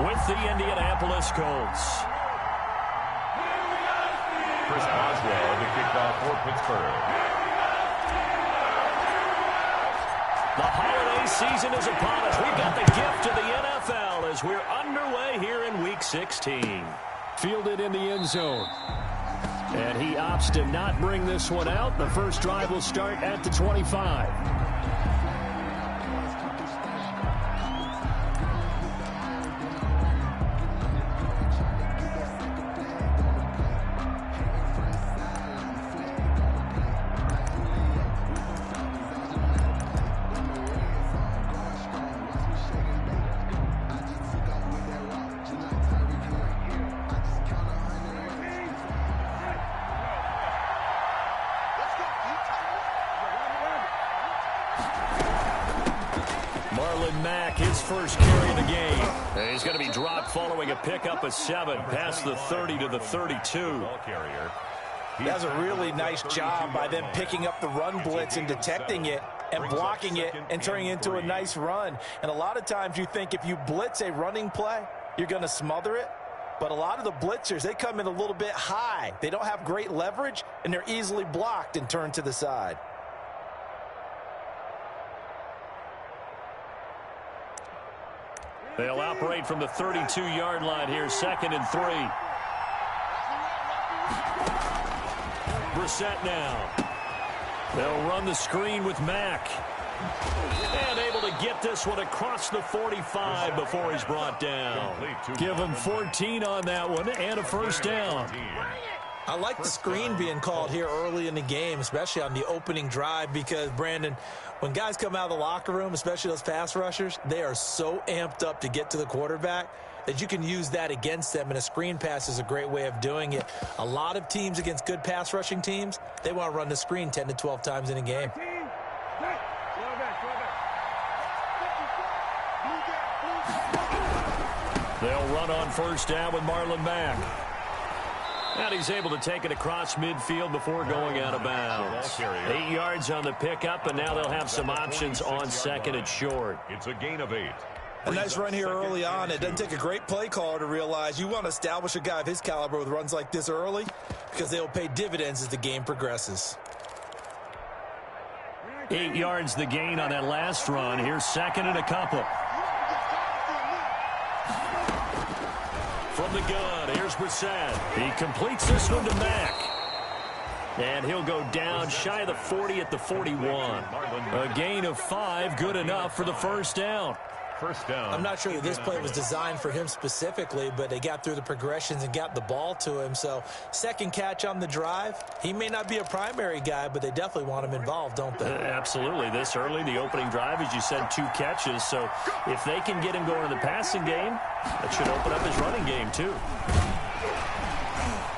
with the Indianapolis Colts. Chris Boswell, the kickoff for Pittsburgh. The holiday season is upon us. We've got the gift of the NFL as we're underway here in Week 16. Fielded in the end zone. And he opts to not bring this one out. The first drive will start at the 25. His first carry of the game. And he's going to be dropped following a pickup of 7 past the 30 to the 32. That's a really nice job by them picking up the run blitz and detecting it and blocking it and turning it into a nice run. And a lot of times you think if you blitz a running play, you're going to smother it. But a lot of the blitzers, they come in a little bit high. They don't have great leverage, and they're easily blocked and turned to the side. They'll operate from the 32-yard line here, 2nd and 3. Brissett now. They'll run the screen with Mack. And able to get this one across the 45 before he's brought down. Give him 14 on that one and a first down. I like the screen being called here early in the game, especially on the opening drive, because, Brandon, when guys come out of the locker room, especially those pass rushers, they are so amped up to get to the quarterback that you can use that against them, and a screen pass is a great way of doing it. A lot of teams against good pass rushing teams, they want to run the screen 10 to 12 times in a game. They'll run on first down with Marlon Mack. And he's able to take it across midfield before going out of bounds. 8 yards on the pickup, and now they'll have some options on 2nd and short. It's a gain of 8. A nice run here early on. It doesn't take a great play caller to realize you want to establish a guy of his caliber with runs like this early, because they'll pay dividends as the game progresses. 8 yards the gain on that last run. Here's 2nd and a couple. From the gun, here's Brissett. He completes this one to Mack. And he'll go down shy of the 40 at the 41. A gain of 5, good enough for the first down. First down. I'm not sure that this play was designed for him specifically, but they got through the progressions and got the ball to him. So, second catch on the drive. He may not be a primary guy, but they definitely want him involved, don't they? Absolutely. This early, the opening drive, as you said, 2 catches. So, if they can get him going in the passing game, that should open up his running game, too.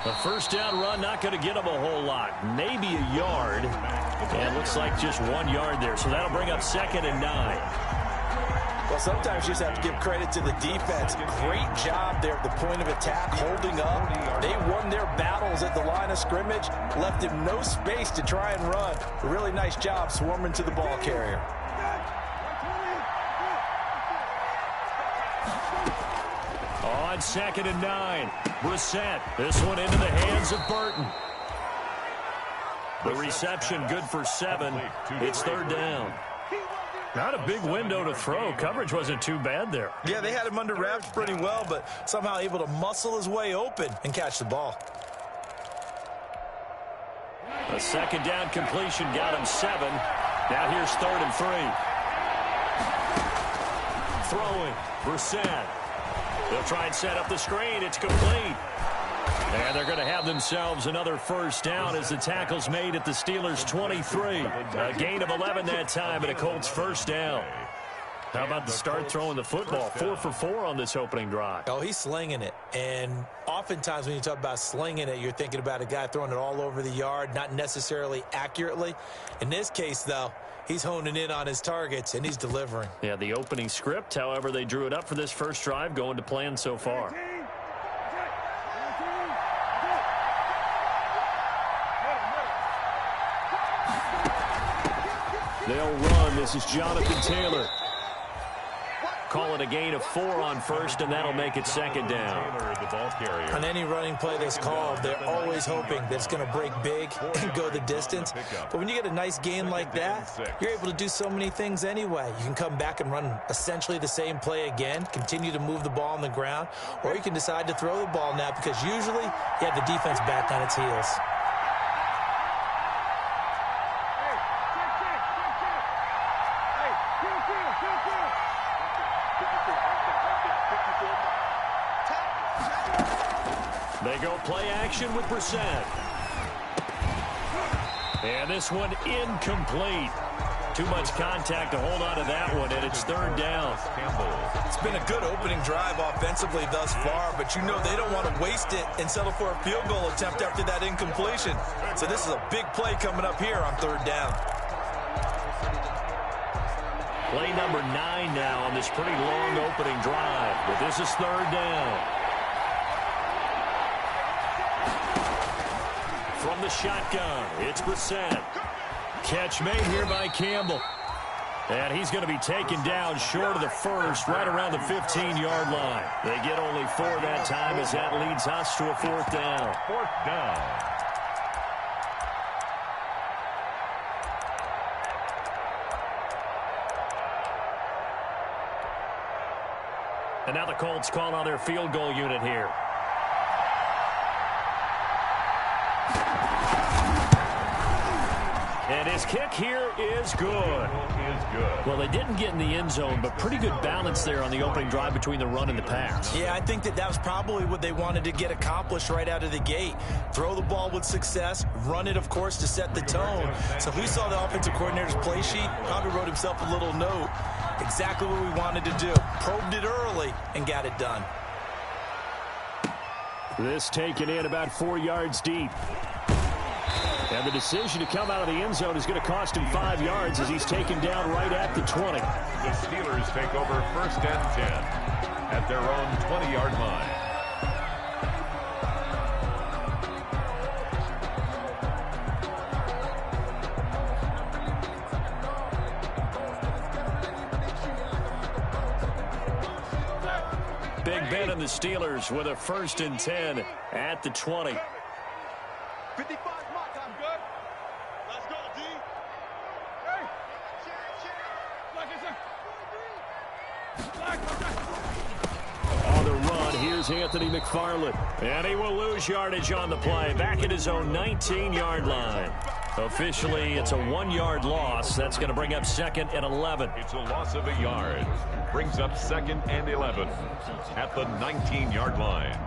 The first down run, not going to get him a whole lot. Maybe a yard. And looks like just 1 yard there. So, that'll bring up 2nd and 9. Well, sometimes you just have to give credit to the defense. Great job there at the point of attack, holding up. They won their battles at the line of scrimmage, left him no space to try and run. A really nice job swarming to the ball carrier. On 2nd and 9, Brissett. This one into the hands of Burton. The reception good for 7. It's 3rd down. Not a big window to throw. Coverage wasn't too bad there. Yeah, they had him under wraps pretty well, but somehow able to muscle his way open and catch the ball. A 2nd down completion got him 7. Now here's 3rd and 3. Throwing. Brissett. They'll try and set up the screen. It's complete. And they're going to have themselves another first down as the tackle's made at the Steelers' 23. A gain of 11 that time and a Colts first down. How about the start throwing the football? 4 for 4 on this opening drive. Oh, he's slinging it. And oftentimes when you talk about slinging it, you're thinking about a guy throwing it all over the yard, not necessarily accurately. In this case, though, he's honing in on his targets, and he's delivering. Yeah, the opening script, however, they drew it up for this first drive, going to plan so far. They'll run. This is Jonathan Taylor. Call it a gain of 4 on first, and that'll make it second down. On any running play that's called, they're always hoping that it's going to break big and go the distance. But when you get a nice gain like that, you're able to do so many things anyway. You can come back and run essentially the same play again, continue to move the ball on the ground, or you can decide to throw the ball now because usually you have the defense back on its heels. They go play action with Brissett. And this one incomplete. Too much contact to hold on to that one, and it's third down. It's been a good opening drive offensively thus far, but you know they don't want to waste it and settle for a field goal attempt after that incompletion. So this is a big play coming up here on third down. Play number 9 now on this pretty long opening drive, but this is third down. From the shotgun, it's Brissett. Catch made here by Campbell. And he's going to be taken down short of the first, right around the 15-yard line. They get only 4 that time as that leads us to a fourth down. Fourth down. And now the Colts call on their field goal unit here. And his kick here is good. Well, they didn't get in the end zone, but pretty good balance there on the opening drive between the run and the pass. Yeah, I think that was probably what they wanted to get accomplished right out of the gate. Throw the ball with success, run it, of course, to set the tone. So if we saw the offensive coordinator's play sheet, probably wrote himself a little note. Exactly what we wanted to do. Probed it early and got it done. This taken in about 4 yards deep. And the decision to come out of the end zone is going to cost him 5 yards as he's taken down right at the 20. The Steelers take over first and 10 at their own 20-yard line. Big Ben and the Steelers with a first and 10 at the 20. 55, Mike, I'm good. Let's go, D. Hey. On the run, here's Anthony McFarland. And he will lose yardage on the play, back at his own 19-yard line. Officially, it's a 1-yard loss. That's going to bring up second and 11. It's a loss of a yard. Brings up second and 11 at the 19-yard line.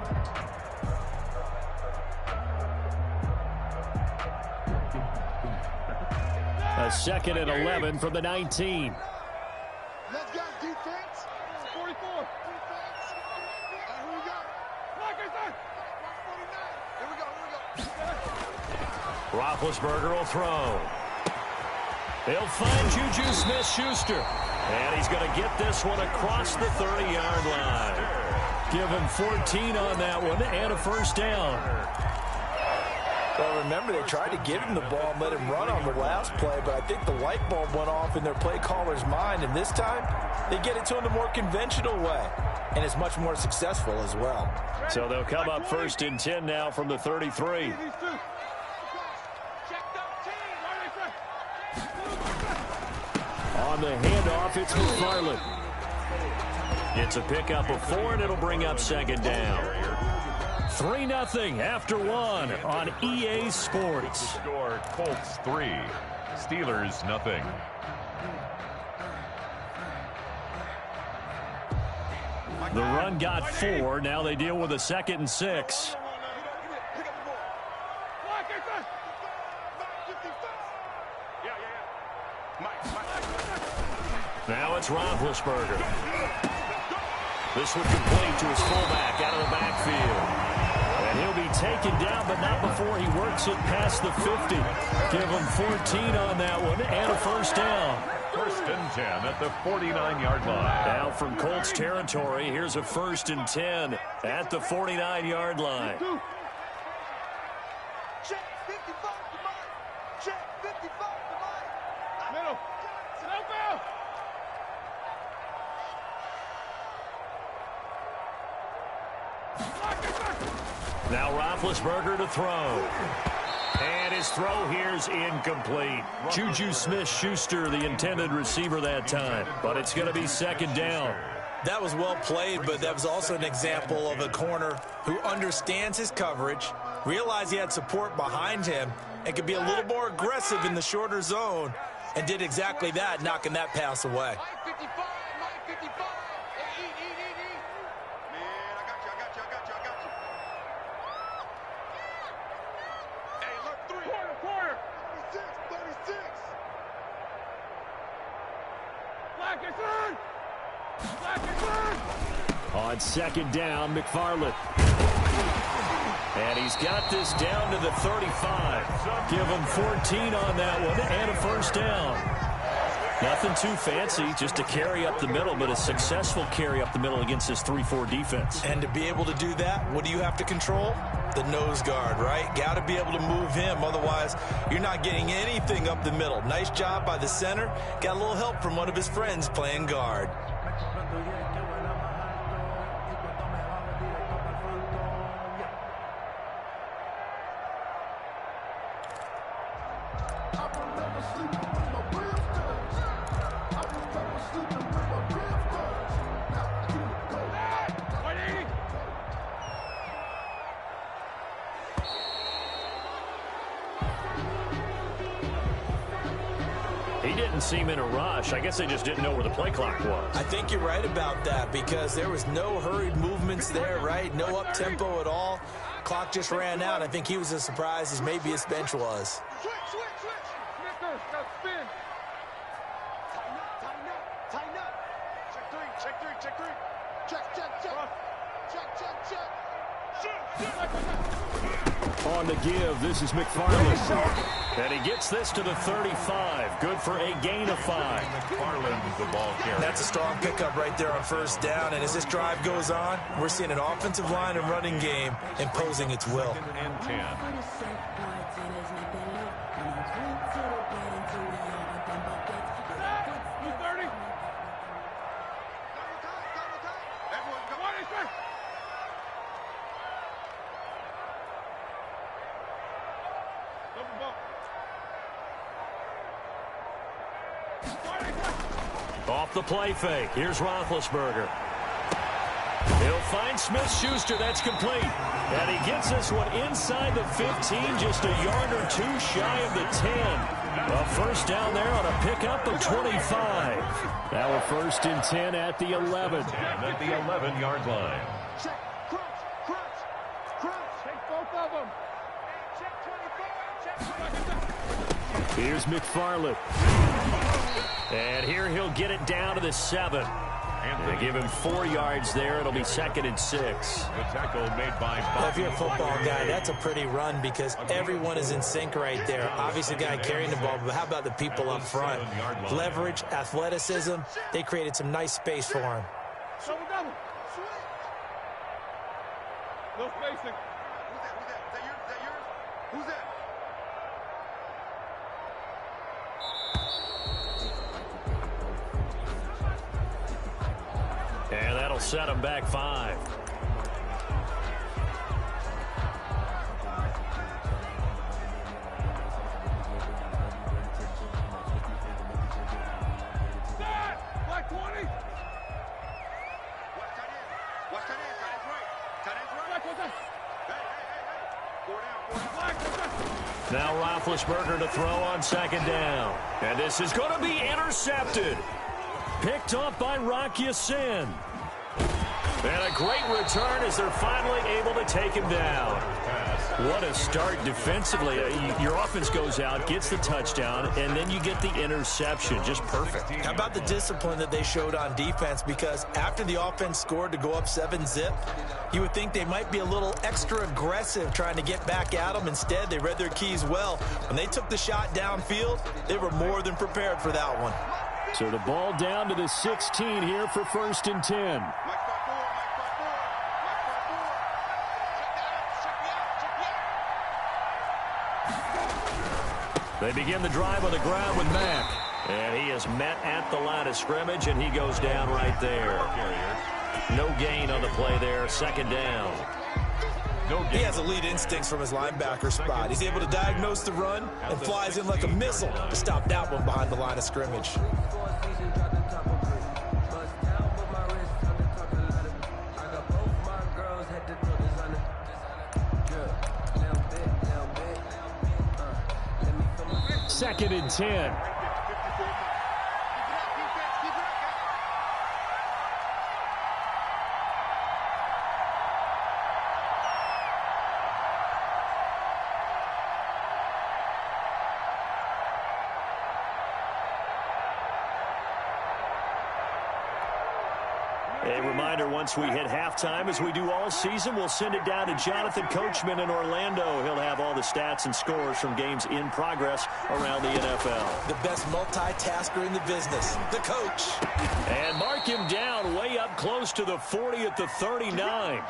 A second and 11 from the 19. Let's go, defense. 44. Defense. All right, here we go. Like I said. 149. Here we go. Roethlisberger will throw. He'll find Juju Smith-Schuster. And he's going to get this one across the 30-yard line. Give him 14 on that one and a first down. Well, remember, they tried to give him the ball and let him run on the last play, but I think the light bulb went off in their play caller's mind, and this time they get it to him the more conventional way, and it's much more successful as well. So they'll come up first and 10 now from the 33. On the handoff, it's McFarland. It's a pickup of 4, and it'll bring up second down. 3-0 after 1 on EA Sports. Score Colts 3, Steelers nothing. The run got 4. Now they deal with a second and 6. Now it's Roethlisberger. This would complete to his fullback out of the backfield. And he'll be taken down, but not before he works it past the 50. Give him 14 on that one and a first down. First and 10 at the 49-yard line. Now from Colts territory, here's a first and 10 at the 49-yard line. Check 55 to Mike. Check 55 to Mike. Middle. Now Roethlisberger to throw. And his throw here's incomplete. Juju Smith-Schuster, the intended receiver that time. But it's going to be second down. That was well played, but that was also an example of a corner who understands his coverage, realized he had support behind him, and could be a little more aggressive in the shorter zone, and did exactly that, knocking that pass away. On second down, McFarland. And he's got this down to the 35. Give him 14 on that one and a first down. Nothing too fancy, just a carry up the middle, but a successful carry up the middle against this 3-4 defense. And to be able to do that, what do you have to control? The nose guard, right? Got to be able to move him. Otherwise, you're not getting anything up the middle. Nice job by the center. Got a little help from one of his friends playing guard. He didn't seem in a rush. I guess they just didn't know where the play clock was. I think you're right about that because there was no hurried movements there, right? No up-tempo at all. Clock just ran out. I think he was as surprised as maybe his bench was. Switch. Snickers, got spin. Tighten up. Check three. Check. On the give, this is McFarland. And he gets this to the 35. Good for a gain of 5. McFarland, the ball carrier. That's a strong pickup right there on first down. And as this drive goes on, we're seeing an offensive line and running game imposing its will. Second and 10. Off the play fake. Here's Roethlisberger. He'll find Smith-Schuster. That's complete. And he gets this one inside the 15, just a yard or two shy of the 10. A first down there on a pickup of 25. Now a first and 10 at the 11. And at the 11-yard line. Check. Crunch. Take both of them. Check 25. Here's McFarland. And here he'll get it down to the 7. They give him 4 yards there. It'll be second and 6. The tackle made by Well, if you're a football guy, that's a pretty run because everyone is in sync right there. Obviously, the guy carrying the ball, but how about the people up front? Leverage, athleticism, they created some nice space for him. Double. No spacing. Who's that? Who's that? And that'll set him back 5. Black 20. Watch that in. Tight end's right. Hey. Now Roethlisberger to throw on second down. And this is going to be intercepted. Picked off by Rock Ya-Sin. And a great return as they're finally able to take him down. What a start defensively. Your offense goes out, gets the touchdown, and then you get the interception. Just perfect. How about the discipline that they showed on defense? Because after the offense scored to go up 7-zip, you would think they might be a little extra aggressive trying to get back at them. Instead, they read their keys well. When they took the shot downfield, they were more than prepared for that one. So the ball down to the 16 here for first and 10. They begin the drive on the ground with Mack. And he is met at the line of scrimmage, and he goes down right there. No gain on the play there, second down. no gain. He has elite instincts from his linebacker spot. He's able to diagnose the run and flies in like a missile to stop that one behind the line of scrimmage. Second and 10. A reminder, once we hit halftime, as we do all season, we'll send it down to Jonathan Coachman in Orlando. He'll have all the stats and scores from games in progress around the NFL. The best multitasker in the business, the coach. And mark him down way up close to the 40 at the 39.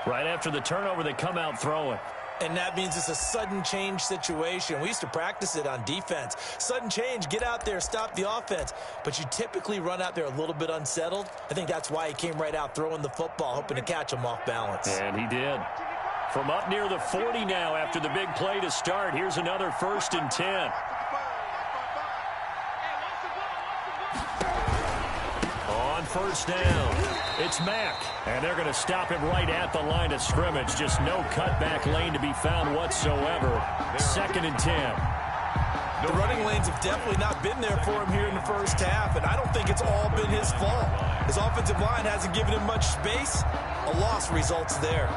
Right after the turnover, they come out throwing. And that means it's a sudden change situation. We used to practice it on defense. Sudden change, get out there, stop the offense. But you typically run out there a little bit unsettled. I think that's why he came right out throwing the football, hoping to catch him off balance. And he did. From up near the 40 now after the big play to start, here's another 1st and 10. On first down, it's Mack. And they're going to stop him right at the line of scrimmage. Just no cutback lane to be found whatsoever. 2nd and 10. The running lanes have definitely not been there for him here in the first half, and I don't think it's all been his fault. His offensive line hasn't given him much space. A loss results there.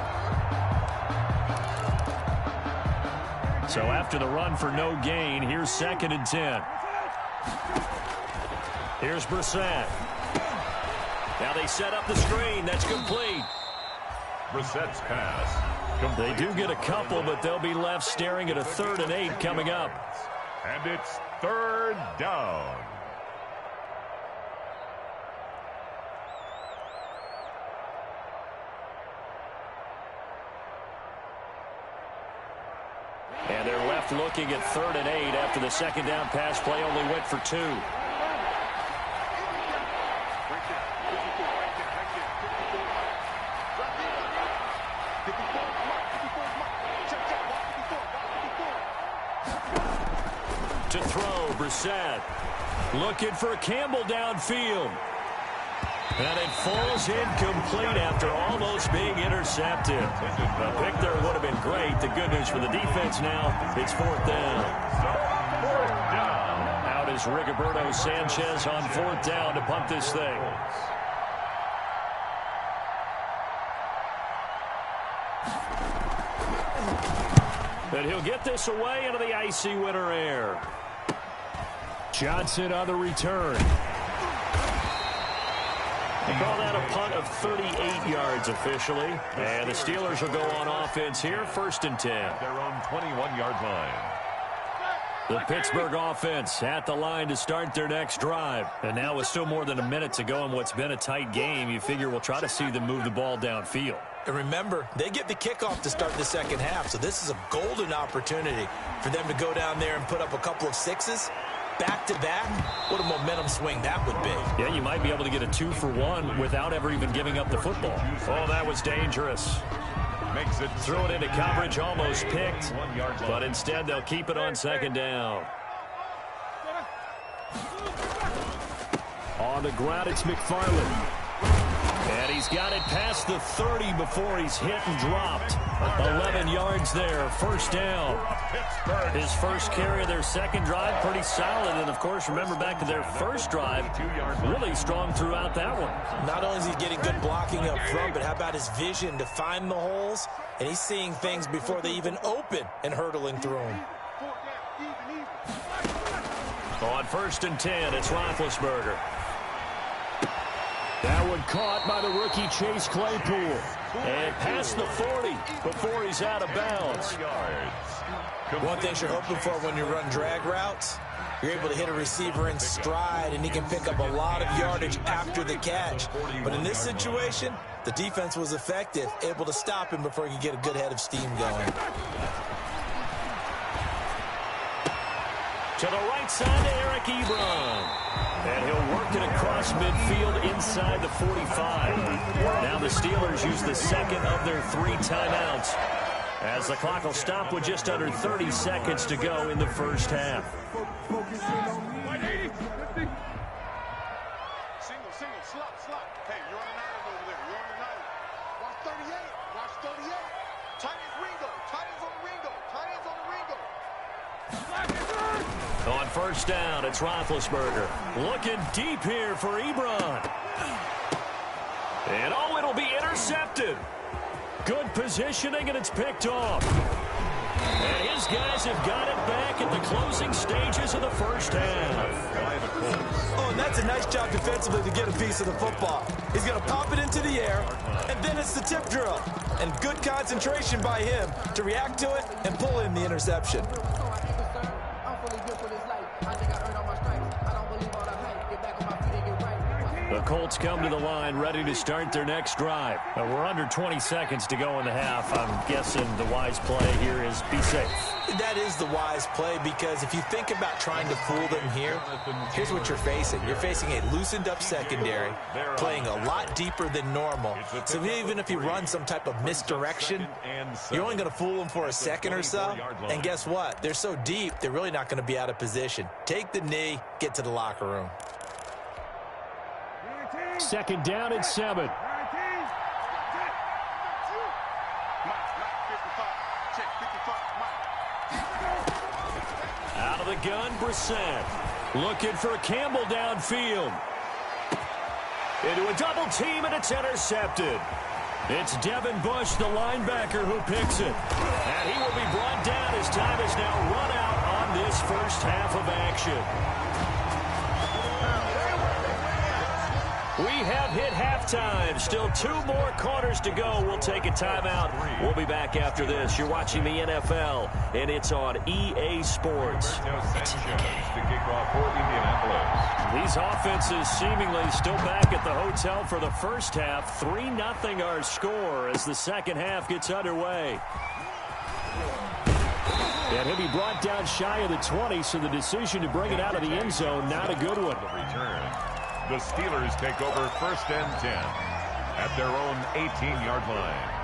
So after the run for no gain, here's 2nd and 10. Here's Brissett. Now they set up the screen. That's complete. Brissett's pass. They do get a couple, but they'll be left staring at a 3rd and 8 coming up. And it's 3rd down. And they're left looking at 3rd and 8 after the 2nd down pass play only went for 2. To throw, Brissett. Looking for Campbell downfield. And it falls incomplete after almost being intercepted. A pick there would have been great. The good news for the defense now, it's 4th down. Out is Rigoberto Sanchez on 4th down to punt this thing. But he'll get this away into the icy winter air. Johnson on the return. They call that a punt of 38 yards officially. And the Steelers will go on offense here, 1st and 10. Their own 21-yard line. The Pittsburgh offense at the line to start their next drive. And now with still more than a minute to go in what's been a tight game, you figure we'll try to see them move the ball downfield. And remember, they get the kickoff to start the second half, so this is a golden opportunity for them to go down there and put up a couple of sixes. Back-to-back, what a momentum swing that would be. Yeah, you might be able to get a 2-for-1 without ever even giving up the football. Oh, that was dangerous. Makes it Threw it into coverage, almost picked, but instead they'll keep it on 2nd down. On the ground, it's McFarland. And he's got it past the 30 before he's hit and dropped. 11 yards there, 1st down. His first carry of their second drive, pretty solid. And, of course, remember back to their first drive, really strong throughout that one. Not only is he getting good blocking up front, but how about his vision to find the holes? And he's seeing things before they even open and hurtling through them. On 1st and 10, it's Roethlisberger. That one caught by the rookie Chase Claypool. And past the 40 before he's out of bounds. One thing you're hoping for when you run drag routes, you're able to hit a receiver in stride, and he can pick up a lot of yardage after the catch. But in this situation, the defense was effective, able to stop him before he could get a good head of steam going. To the right side to Eric Ebron. And he'll work it across midfield inside the 45. Now the Steelers use the second of their 3 timeouts, as the clock will stop with just under 30 seconds to go in the first half. Single, slot. Hey, you're on an island over there. You're on an island. Watch 38. Watch 38. Tight ends Ringo. Tight ends on the Ringo. Tight ends on the Ringo. On first down, it's Roethlisberger. Looking deep here for Ebron. And it'll be intercepted. Good positioning, and it's picked off. And his guys have got it back at the closing stages of the first half. Oh, and that's a nice job defensively to get a piece of the football. He's going to pop it into the air, and then it's the tip drill. And good concentration by him to react to it and pull in the interception. The Colts come to the line ready to start their next drive. We're under 20 seconds to go in the half. I'm guessing the wise play here is be safe. That is the wise play, because if you think about trying to fool them here, here's what you're facing. You're facing a loosened up secondary, playing a lot deeper than normal. So even if you run some type of misdirection, you're only going to fool them for a second or so. And guess what? They're so deep, they're really not going to be out of position. Take the knee, get to the locker room. Second down and 7. Out of the gun, Brissett. Looking for Campbell downfield. Into a double team, and it's intercepted. It's Devin Bush, the linebacker, who picks it. And he will be brought down as time is now run out on this first half of action. We have hit halftime. Still 2 more quarters to go. We'll take a timeout. We'll be back after this. You're watching the NFL, and it's on EA Sports. It's in the game. These offenses seemingly still back at the hotel for the first half. 3-0 our score as the second half gets underway. And he'll be brought down shy of the 20, so the decision to bring it out of the end zone, not a good one. The Steelers take over first and 10 at their own 18-yard line.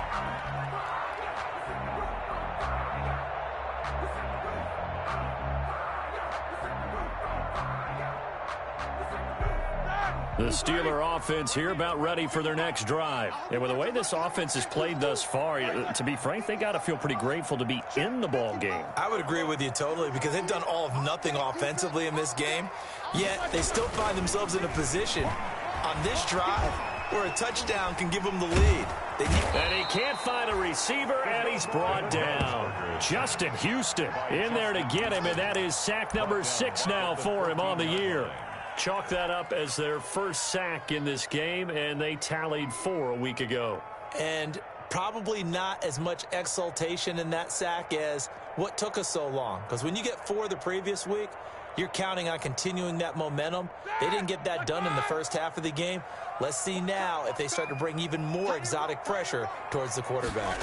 The Steeler offense here about ready for their next drive. And with the way this offense has played thus far, to be frank, they got to feel pretty grateful to be in the ball game. I would agree with you totally, because they've done all of nothing offensively in this game, yet they still find themselves in a position on this drive where a touchdown can give them the lead. And he can't find a receiver, and he's brought down. Justin Houston in there to get him, and that is sack number 6 now for him on the year. Chalk that up as their first sack in this game, and they tallied 4 a week ago. And probably not as much exultation in that sack as what took us so long. Because when you get 4 the previous week, you're counting on continuing that momentum. They didn't get that done in the first half of the game. Let's see now if they start to bring even more exotic pressure towards the quarterback.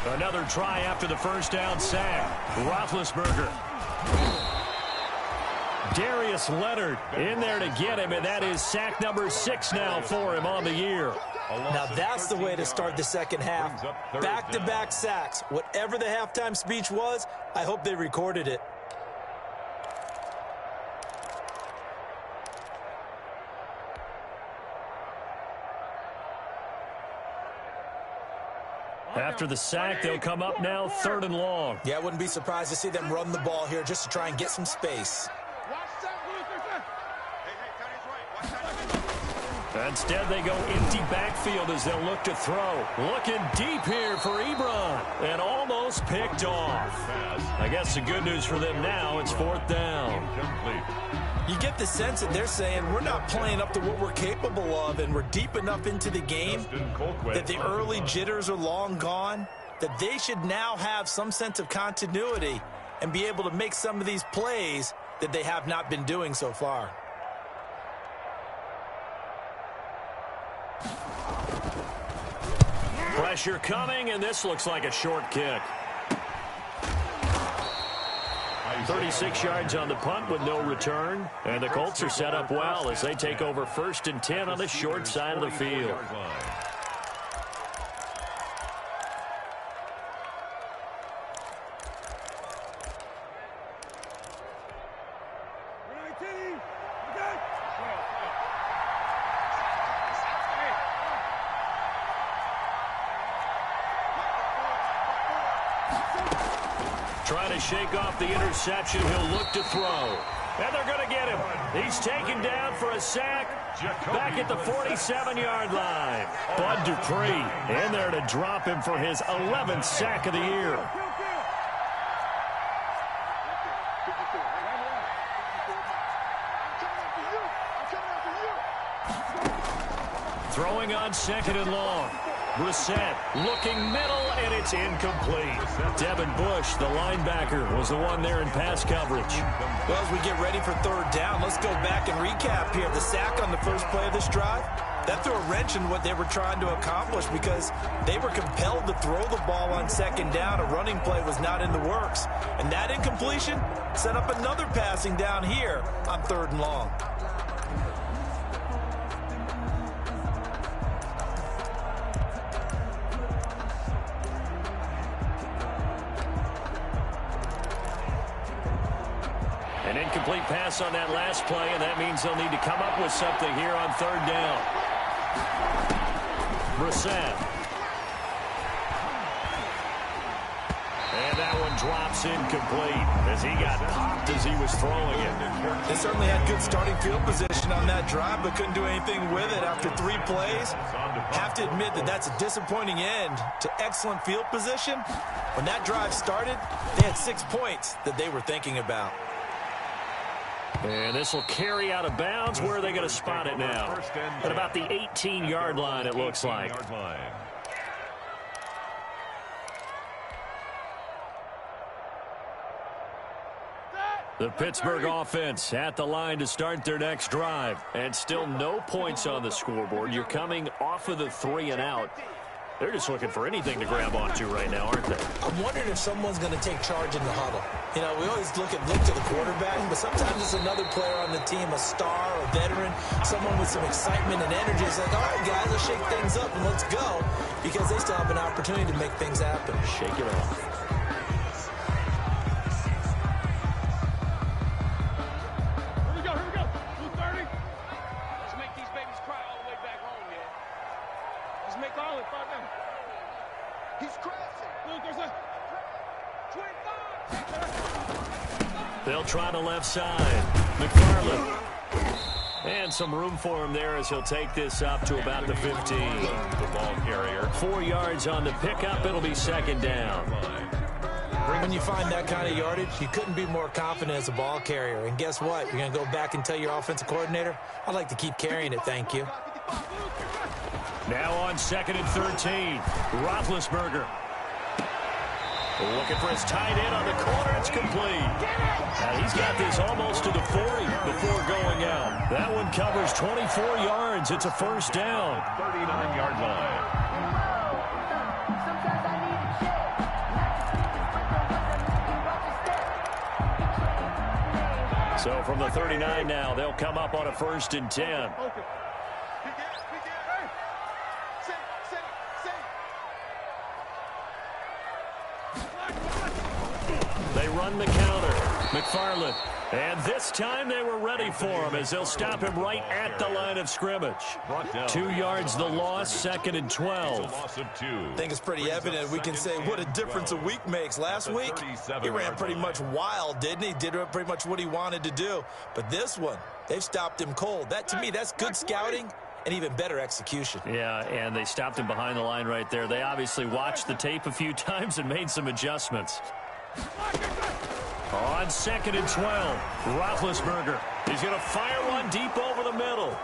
Another try after the first down sack. Roethlisberger. Darius Leonard in there to get him, and that is sack number 6 now for him on the year. Now that's the way to start the second half. Back-to-back sacks. Whatever the halftime speech was, I hope they recorded it. After the sack, they'll come up now 3rd and long. Yeah, I wouldn't be surprised to see them run the ball here just to try and get some space. Instead, they go empty backfield as they'll look to throw. Looking deep here for Ebron, and almost picked off. I guess the good news for them now, it's 4th down. You get the sense that they're saying we're not playing up to what we're capable of, and we're deep enough into the game that the early jitters are long gone, that they should now have some sense of continuity and be able to make some of these plays that they have not been doing so far. Pressure coming, and this looks like a short kick. 36 yards on the punt with no return. And the Colts are set up well as they take over 1st and 10 on the short side of the field. Trying to shake off the interception. He'll look to throw. And they're going to get him. He's taken down for a sack back at the 47-yard line. Bud Dupree in there to drop him for his 11th sack of the year. Throwing on 2nd and long. Brissett looking middle, and it's incomplete. Devin Bush, the linebacker, was the one there in pass coverage. Well, as we get ready for 3rd down, let's go back and recap here. The sack on the first play of this drive, that threw a wrench in what they were trying to accomplish because they were compelled to throw the ball on 2nd down. A running play was not in the works. And that incompletion set up another passing down here on 3rd and long. An incomplete pass on that last play, and that means they'll need to come up with something here on 3rd down. Brissett. And that one drops incomplete as he got popped as he was throwing it. They certainly had good starting field position on that drive, but couldn't do anything with it after 3 plays. Have to admit that that's a disappointing end to excellent field position. When that drive started, they had 6 points that they were thinking about. And this will carry out of bounds. Where are they going to spot it now? At about the 18-yard line, it looks like. The Pittsburgh offense at the line to start their next drive. And still no points on the scoreboard. You're coming off of the 3 and out. They're just looking for anything to grab onto right now, aren't they? I'm wondering if someone's going to take charge in the huddle. You know, we always look to the quarterback, but sometimes it's another player on the team, a star, a veteran, someone with some excitement and energy. It's like, all right, guys, let's shake things up and let's go, because they still have an opportunity to make things happen. Shake it off. Here we go. 2:30. Let's make these babies cry all the way back home, man. Let's make all it fun now. He's crashing. Look, there's a 25. They'll try the left side. McFarland. And some room for him there as he'll take this up to about the 15. The ball carrier. 4 yards on the pickup. It'll be 2nd down. When you find that kind of yardage, you couldn't be more confident as a ball carrier. And guess what? You're going to go back and tell your offensive coordinator, I'd like to keep carrying it, thank you. Now on 2nd and 13. Roethlisberger. Looking for his tight end on the corner. It's complete. Now he's got this almost to the 40 before going out. That one covers 24 yards. It's a 1st down. 39-yard line. So from the 39 now, they'll come up on a 1st and 10. They run the counter. McFarland. And this time they were ready for him as they'll stop him right at the line of scrimmage. 2 yards the loss, 2nd and 12. I think it's pretty evident. We can say what a difference a week makes. Last week, he ran pretty much wild, didn't he? Did pretty much what he wanted to do. But this one, they've stopped him cold. That, to me, that's good scouting and even better execution. Yeah, and they stopped him behind the line right there. They obviously watched the tape a few times and made some adjustments. On 2nd and 12, Roethlisberger. He's going to fire one deep over the middle.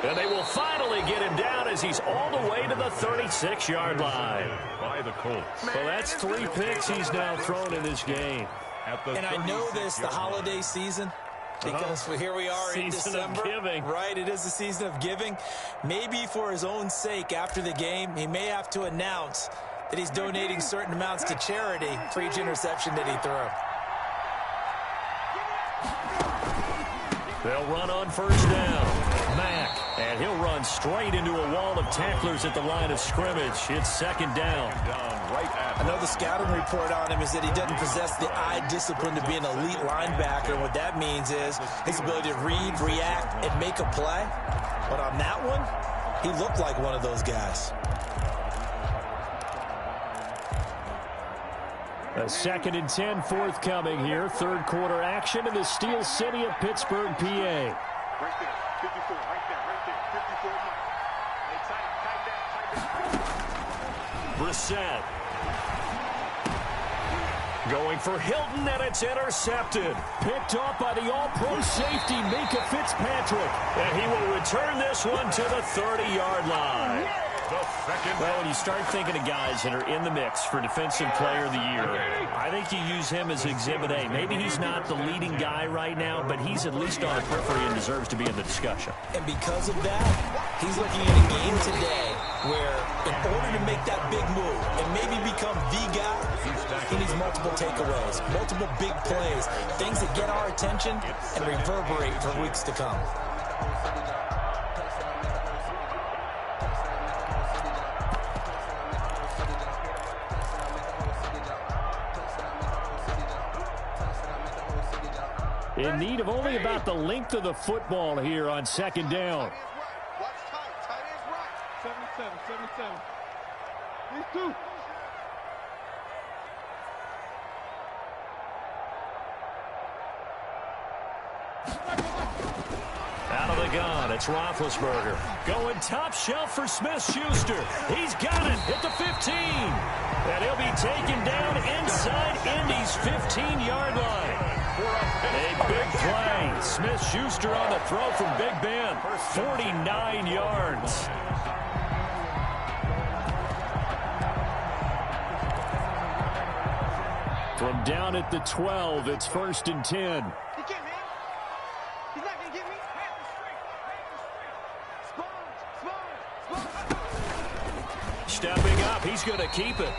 And they will finally get him down as he's all the way to the 36-yard line. By the Colts. Well, that's 3 picks he's now thrown in this game. And I know this, the holiday season, because here we are in December. Season of giving. Right, it is the season of giving. Maybe for his own sake after the game, he may have to announce that he's donating certain amounts to charity for each interception that he threw. They'll run on first down. Mack, and he'll run straight into a wall of tacklers at the line of scrimmage. It's second down. I know the scouting report on him is that he doesn't possess the eye discipline to be an elite linebacker. And what that means is his ability to read, react, and make a play. But on that one, he looked like one of those guys. A 2nd and 10 forthcoming here. Third quarter action in the Steel City of Pittsburgh, PA. Right there, 54, right there, 54. Hey, tight that. Brissett. Going for Hilton, and it's intercepted. Picked off by the all-pro safety, Minka Fitzpatrick. And he will return this one to the 30-yard line. Well, when you start thinking of guys that are in the mix for Defensive Player of the Year, I think you use him as Exhibit A. Maybe he's not the leading guy right now, but he's at least on the periphery and deserves to be in the discussion. And because of that, he's looking at a game today where in order to make that big move and maybe become the guy, he needs multiple takeaways, multiple big plays, things that get our attention and reverberate for weeks to come. in need of only about the length of the football here on second down. Watch tight. Tight ends right. 77. These two. Out of the gun, it's Roethlisberger. Going top shelf for Smith-Schuster. He's got it at the 15. And he'll be taken down inside Indy's 15-yard line. A big play. Smith-Schuster on the throw from Big Ben. 49 yards. From down at the 12, it's 1st and 10. He can't, man. He's not going to get me. Smart. Stepping up, he's going to keep it.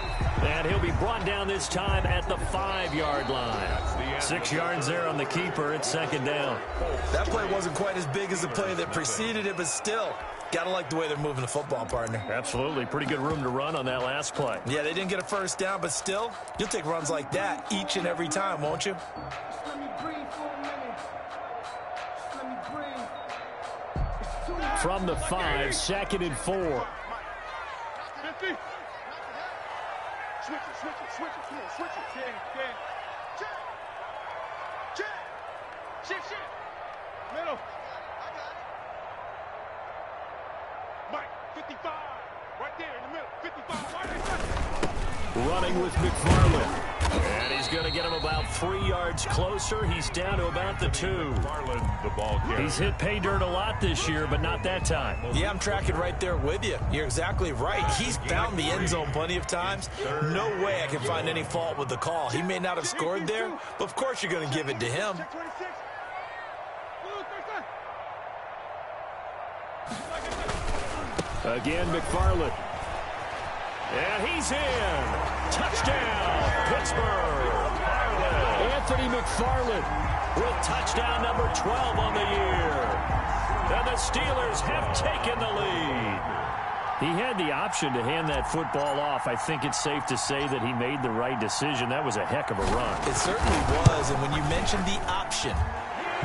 And he'll be brought down this time at the 5-yard line. 6 yards there on the keeper. It's second down. That play wasn't quite as big as the play that preceded it, but still, got to like the way they're moving the football, partner. Absolutely. Pretty good room to run on that last play. Yeah, they didn't get a first down, but still, you'll take runs like that each and every time, won't you? Just let me breathe for a minute. Just let me breathe. It's too much. From the 5, 2nd and 4. 50. Switch it. Come on, switch it. Check. Shift. Middle. I got it. Mike, 55. Right there in the middle. 55. Right there. Running with McFarland. And he's going to get him about 3 yards closer. He's down to about the 2. McFarland, the ball carrier. He's hit pay dirt a lot this year, but not that time. Yeah, I'm tracking right there with you. You're exactly right. He's found the end zone plenty of times. No way I can find any fault with the call. He may not have scored there, but of course you're going to give it to him. Check 26. Again, McFarland. And he's in. Touchdown, Pittsburgh. Anthony McFarland With touchdown number 12 on the year. And the Steelers have taken the lead. He had the option to hand that football off. I think it's safe to say that he made the right decision. That was a heck of a run. It certainly was, and when you mention the option,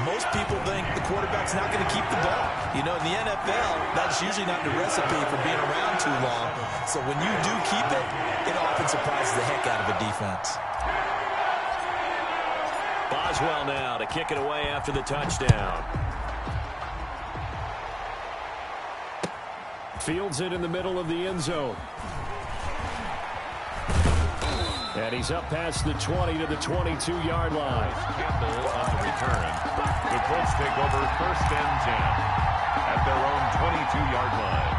most people think the quarterback's not going to keep the ball. You know, in the NFL, that's usually not the recipe for being around too long. So when you do keep it, it often surprises the heck out of a defense. Boswell now to kick it away after the touchdown. Fields it in the middle of the end zone. And he's up past the 20 to the 22-yard line. Campbell on the return. The Colts take over 1st and 10 at their own 22-yard line.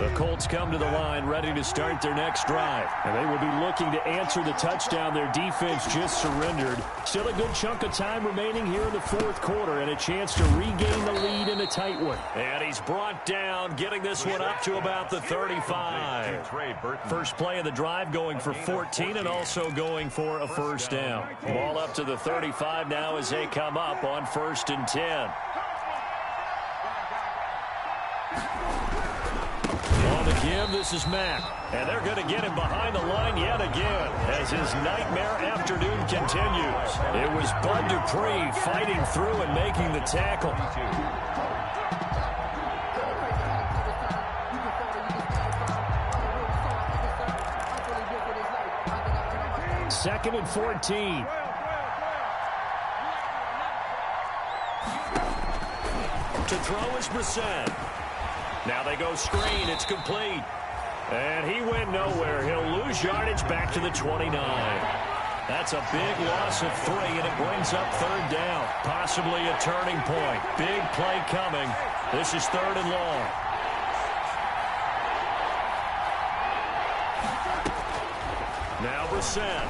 The Colts come to the line ready to start their next drive. And they will be looking to answer the touchdown their defense just surrendered. Still a good chunk of time remaining here in the fourth quarter and a chance to regain the lead in a tight one. And he's brought down, getting this one up to about the 35. First play of the drive going for 14 and also going for a first down. Ball up to the 35 now as they come up on 1st and 10. On the give, this is Mack. And they're going to get him behind the line yet again as his nightmare afternoon continues. It was Bud Dupree fighting through and making the tackle. Second and 14. To throw is Brissett. Now they go screen. It's complete. And he went nowhere. He'll lose yardage back to the 29. That's a big loss of 3, and it brings up 3rd down. Possibly a turning point. Big play coming. This is 3rd and long. Now Brissett.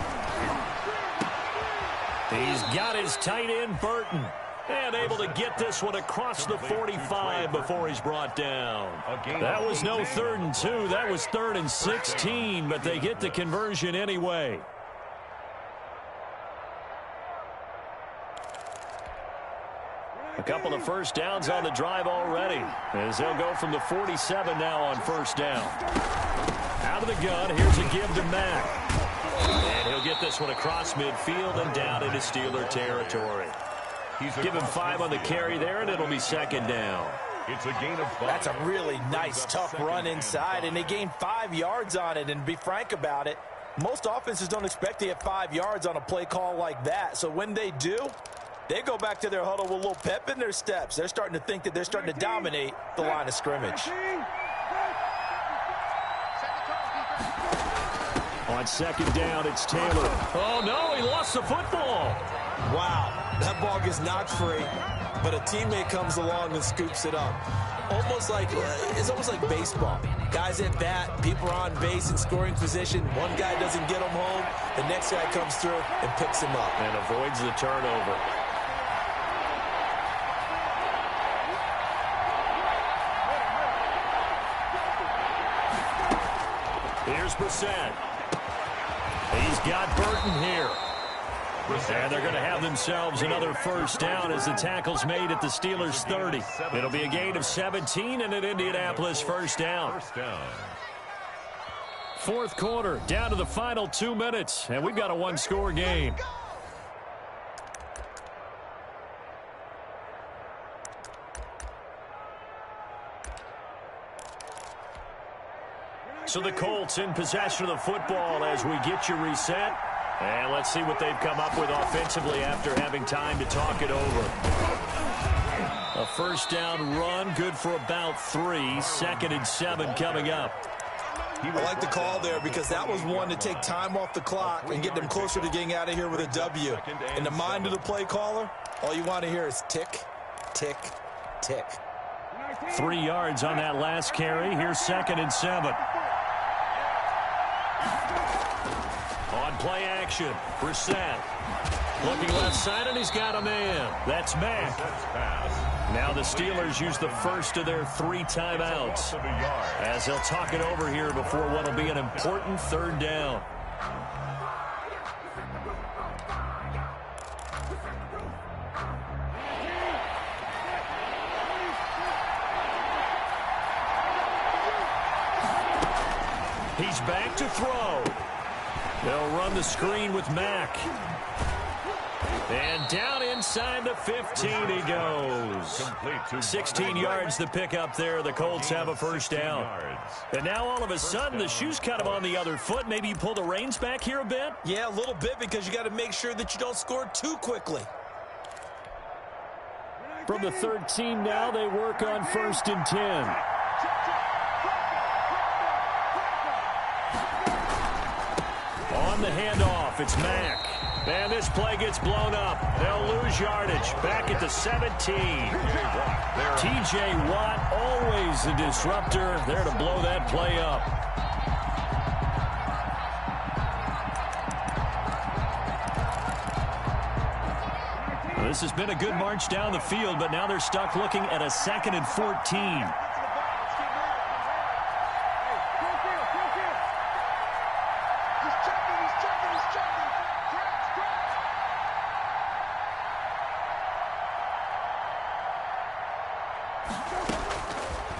He's got his tight end, Burton. And able to get this one across the 45 before he's brought down. That was no 3rd and 2. That was 3rd and 16, but they get the conversion anyway. A couple of first downs on the drive already, as they'll go from the 47 now on 1st down. Out of the gun, here's a give to Mack. And he'll get this one across midfield and down into Steeler territory. Give him 5 on the carry there, and it'll be 2nd down. It's a gain of 5. That's a really nice, tough run inside, and they gained 5 yards on it. And to be frank about it, most offenses don't expect to get 5 yards on a play call like that. So when they do, they go back to their huddle with a little pep in their steps. They're starting to think that they're starting to dominate the line of scrimmage. On 2nd down, it's Taylor. Oh, no, he lost the football. Wow, that ball gets knocked free, but a teammate comes along and scoops it up. It's almost like baseball. Guys at bat, people are on base in scoring position. One guy doesn't get him home, the next guy comes through and picks him up. And avoids the turnover. Here's Brissett. He's got Burton here. And they're going to have themselves another first down as the tackle's made at the Steelers' 30. It'll be a gain of 17 and an Indianapolis first down. Fourth quarter, down to the final 2 minutes, and we've got a one-score game. So the Colts in possession of the football as we get you reset. And let's see what they've come up with offensively after having time to talk it over. A first down run, good for about 3. 2nd and 7 coming up. I like the call there because that was one to take time off the clock and get them closer to getting out of here with a W. In the mind of the play caller, all you want to hear is tick, tick, tick. 3 yards on that last carry. Here's 2nd and 7. On play action, Brissett. Looking left side, and he's got a man. That's Mack. Now the Steelers use the first of their 3 timeouts as they'll talk it over here before what will be an important 3rd down. He's back to throw. They'll run the screen with Mack. And down inside the 15 he goes. 16 yards to pick up there. The Colts have a first down. And now all of a sudden the shoe's kind of on the other foot. Maybe you pull the reins back here a bit? Yeah, a little bit because you got to make sure that you don't score too quickly. From the 13 now, they work on 1st and 10. On the handoff, it's Mack. And this play gets blown up. They'll lose yardage. Back at the 17. T.J. Watt, always a disruptor, there to blow that play up. This has been a good march down the field, but now they're stuck looking at a 2nd and 14.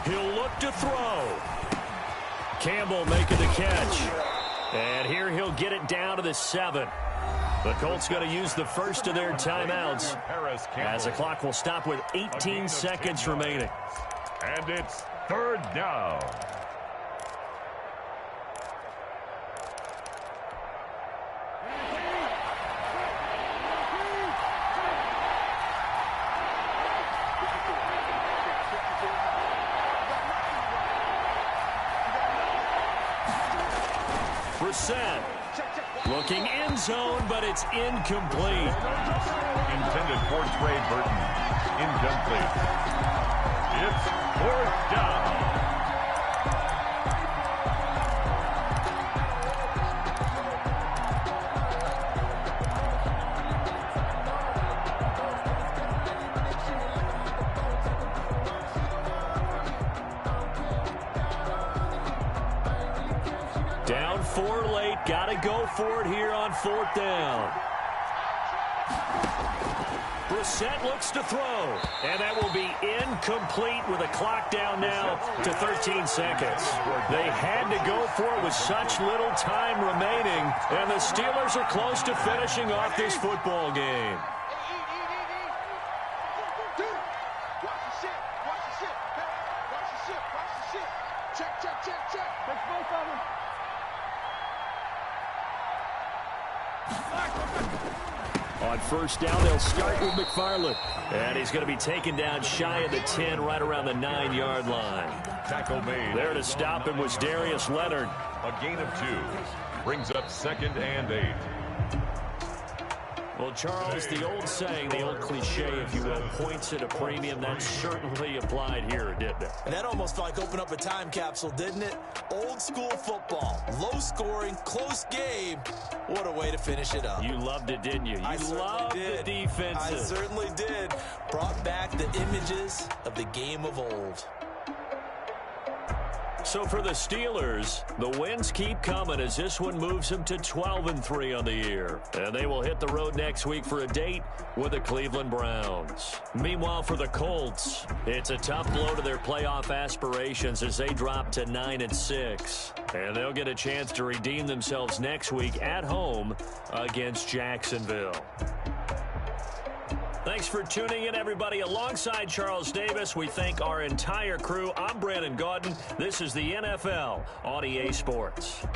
He'll look to throw. Campbell making the catch. And here he'll get it down to the 7. The Colts going to use the first of their timeouts as the clock will stop with 18 seconds remaining. And it's 3rd down. Brissett looking end zone, but it's incomplete. Intended for Trey Burton. Incomplete. It's 4th down. Down 4 late. Got to go for it here on 4th down. Brissett looks to throw. And that will be incomplete with a clock down now to 13 seconds. They had to go for it with such little time remaining. And the Steelers are close to finishing off this football game. On 1st down, they'll start with McFarland. And he's going to be taken down shy of the 10, right around the 9-yard line. Tackle made. There to stop him was Darius Leonard. A gain of 2. Brings up 2nd and 8. Well, Charles, the old saying, the old cliche, if you will, points at a premium. That certainly applied here, didn't it? And that almost felt like opened up a time capsule, didn't it? Old school football. Low scoring, close game. What a way to finish it up. You loved it, didn't you? You loved the defense. I certainly did. Brought back the images of the game of old. So for the Steelers, the wins keep coming as this one moves them to 12-3 on the year. And they will hit the road next week for a date with the Cleveland Browns. Meanwhile, for the Colts, it's a tough blow to their playoff aspirations as they drop to 9-6. And they'll get a chance to redeem themselves next week at home against Jacksonville. Thanks for tuning in, everybody. Alongside Charles Davis, we thank our entire crew. I'm Brandon Gaudin. This is the NFL on EA Sports.